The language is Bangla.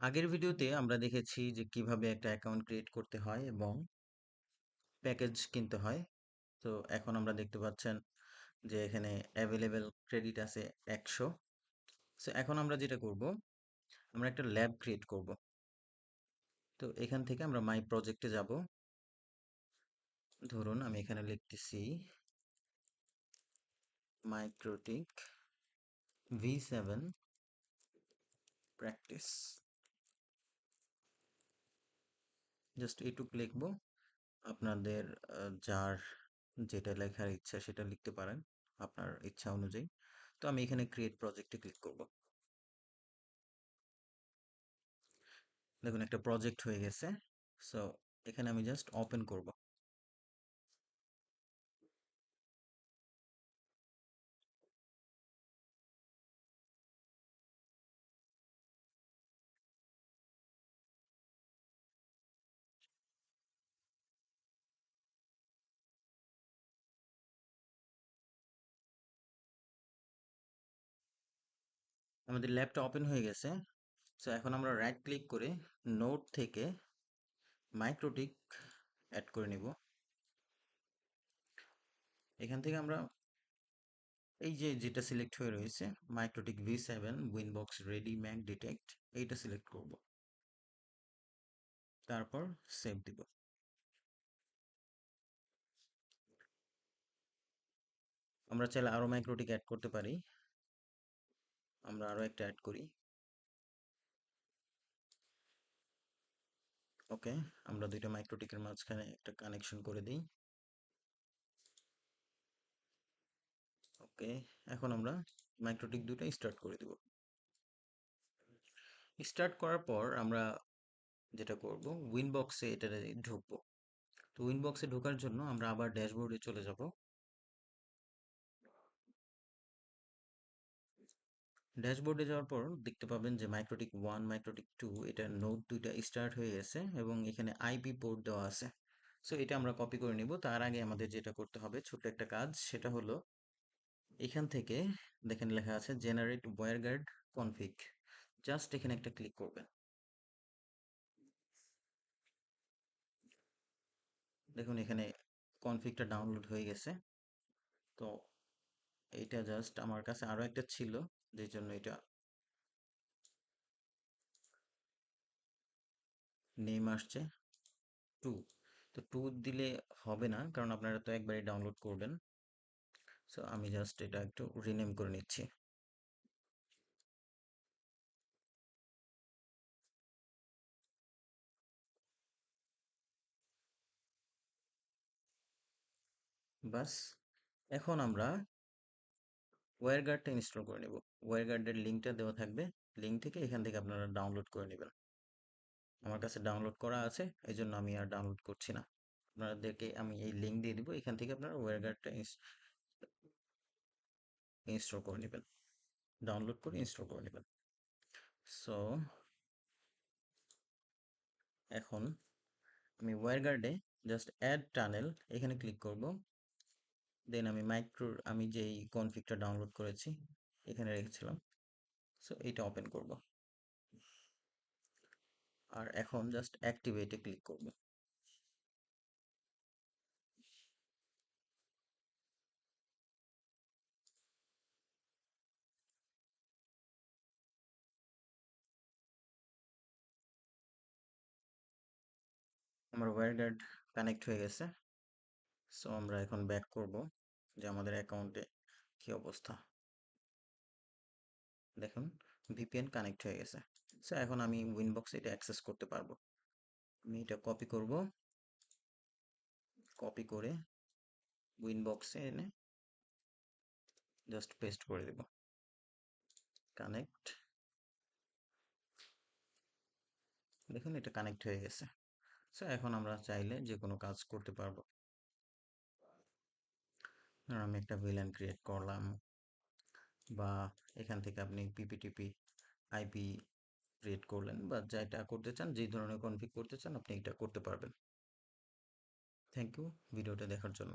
আগের ভিডিওতে আমরা দেখেছি যে কিভাবে একটা অ্যাকাউন্ট ক্রিয়েট করতে হয় এবং প্যাকেজ কিনতে হয়। তো এখন আমরা দেখতে পাচ্ছেন যে এখানে অ্যাভেলেবেল ক্রেডিট আছে 100। সো এখন আমরা যেটা করব, আমরা একটা ল্যাব ক্রিয়েট করব। তো এখান থেকে আমরা মাই প্রজেক্টে যাব। ধরুন আমি এখানে লিখতেছি মাইক্রোটিক V7 প্র্যাকটিস। জাস্ট এইটুক লিখবো। আপনাদের যার যেটা লেখার ইচ্ছা সেটা লিখতে পারেন আপনার ইচ্ছা অনুযায়ী। তো আমি এখানে ক্রিয়েট প্রজেক্টে ক্লিক করব। দেখুন একটা প্রজেক্ট হয়ে গেছে। সো এখানে আমি জাস্ট ওপেন করব। আমাদের ল্যাবটা ওপেন হয়ে গেছে। সো এখন আমরা রাইট ক্লিক করে নোট থেকে মাইক্রোটিক অ্যাড করে নিব। এখান থেকে আমরা এই যে যেটা সিলেক্ট হয়ে রয়েছে Mikrotik V7 Winbox ready Mac detect, এইটা সিলেক্ট করব। তারপর সেভ দিব। আমরা চাইলে আরো মাইক্রোটিক অ্যাড করতে পারি। আমরা আরো একটা অ্যাড করি। ওকে, আমরা দুইটা মাইক্রোটিকের মাঝখানে একটা কানেকশন করে দিই। ওকে, এখন আমরা মাইক্রোটিক দুটো স্টার্ট করে দিব। স্টার্ট করার পর আমরা যেটা করব, উইনবক্সে এটা ঢুকবো। তো উইনবক্সে ঢোকার জন্য আমরা আবার ড্যাশবোর্ডে চলে যাব। ড্যাশবোর্ডে যাওয়ার পর দেখতে পাবেন যে মাইক্রোটিক 1 মাইক্রোটিক 2 এটা নোড দুইটা স্টার্ট হয়ে গেছে এবং এখানে আইপি পোর্ট দেওয়া আছে। সো এটা আমরা কপি করে নিব। তার আগে আমাদের যেটা করতে হবে ছোট্ট একটা কাজ, সেটা হলো এখান থেকে দেখেন লেখা আছে জেনারেট ওয়্যারগার্ড কনফিগ। জাস্ট এখানে একটা ক্লিক করবেন। দেখুন এখানে কনফিগটা ডাউনলোড হয়ে গেছে। তো এইটা জাস্ট আমার কাছে আরো একটা ছিল, যে জন্য এটা নেম আসছে 2। তো 2 দিলে হবে না, কারণ আপনারা তো একবারই ডাউনলোড করবেন। সো আমি জাস্ট এটা একটু রিনেম করে নিচ্ছি। বাস, এখন আমরা ওয়্যারগার্ডটা ইনস্টল করে নেব। ওয়্যারগার্ডের লিঙ্কটা দেওয়া থাকবে, লিঙ্ক থেকে এখান থেকে আপনারা ডাউনলোড করে নেবেন। আমার কাছে ডাউনলোড করা আছে, এই জন্য আমি আর ডাউনলোড করছি না। আপনাদেরকে আমি এই লিঙ্ক দিয়ে দিব, এখান থেকে আপনারা ওয়্যারগার্ডটা ইনস্টল করে নেবেন, ডাউনলোড করে ইনস্টল করে নেবেন। সো এখন আমি ওয়্যারগার্ডে জাস্ট অ্যাড টানেল এখানে ক্লিক করব। দেন আমি যেই কনফিগটা ডাউনলোড করেছি এখানে রেখেছিলাম, সো এইটা ওপেন করব। আর এখন জাস্ট অ্যাক্টিভেটে ক্লিক করব। আমার ওয়্যারগার্ড কানেক্ট হয়ে গেছে। সো আমরা এখন ব্যাক করব যে আমাদের অ্যাকাউন্টে কি অবস্থা। দেখুন ভিপিএন কানেক্ট হয়ে গেছে। সো এখন আমি উইনবক্সে এটা অ্যাক্সেস করতে পারবো। আমি এটা কপি করব, কপি করে উইনবক্সে এনে জাস্ট পেস্ট করে দেব। কানেক্ট, দেখুন এটা কানেক্ট হয়ে গেছে। সো এখন আমরা চাইলে যে কোনো কাজ করতে পারবো। ধরুন আমি একটা ভিলেন ক্রিয়েট করলাম, বা এখান থেকে আপনি পিপিটিপি আইপি ক্রিয়েট করলেন, বা যেটা করতে চান, যে ধরনের কনফিগ করতে চান আপনি এটা করতে পারবেন। থ্যাংক ইউ ভিডিওটা দেখার জন্য।